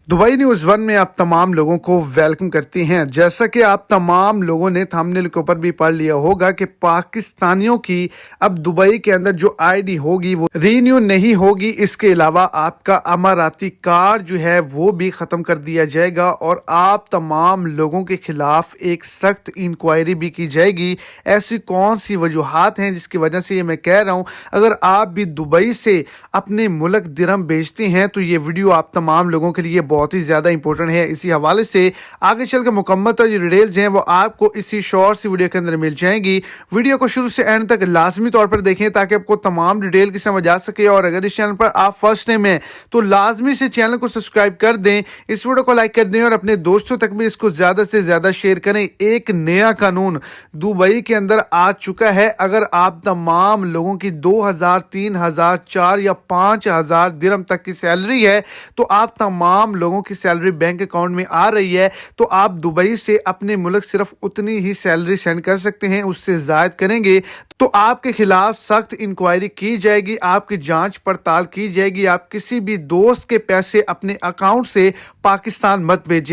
Dubai news one में आप तमाम लोगों को वेलकम करती हैं। जैसा कि आप तमाम लोगों ने थंबनेल के ऊपर भी पढ़ लिया होगा कि पाकिस्तानियों की अब दुबई के अंदर जो आईडी होगी वो रीन्यू नहीं होगी। इसके अलावा आपका अमाराती कार्ड जो है वो भी ख़त्म कर दिया जाएगा और आप तमाम लोगों के खिलाफ एक सख्त इंक्वायरी भी की जाएगी। ऐसी कौन सी वजूहात हैं जिसकी वजह से ये मैं कह रहा हूँ, अगर आप भी दुबई से अपने मुल्क दिरहम बेचते हैं तो ये वीडियो आप तमाम लोगों के लिए बहुत ही ज़्यादा इंपॉर्टेंट है। इसी हवाले से आगे चल के मुकम्मल जो डिटेल्स हैं वो आपको इसी शॉर्ट सी वीडियो के अंदर मिल जाएंगी। वीडियो को शुरू से एंड तक लाजमी तौर पर देखें ताकि आपको तमाम डिटेल की समझ आ सके। और अगर इस चैनल पर आप फर्स्ट टाइम हैं तो लाजमी से चैनल को सब्सक्राइब कर दें, इस वीडियो को लाइक कर दें और अपने दोस्तों तक भी इसको ज़्यादा से ज़्यादा शेयर करें। एक नया कानून दुबई के अंदर आ चुका है। अगर आप तमाम लोगों की 2000, 3000, 4 या 5000 दिरहम तक की सैलरी है तो आप तमाम लोगों की सैलरी बैंक अकाउंट में आ रही है तो आप दुबई से अपने मुल्क सिर्फ उतनी ही सैलरी सेंड कर सकते हैं। उससे ज़ायद करेंगे तो आपके खिलाफ सख्त इंक्वायरी की जाएगी, आपकी जांच पड़ताल की जाएगी। आप किसी भी दोस्त के पैसे अपने अकाउंट से पाकिस्तान मत भेजें।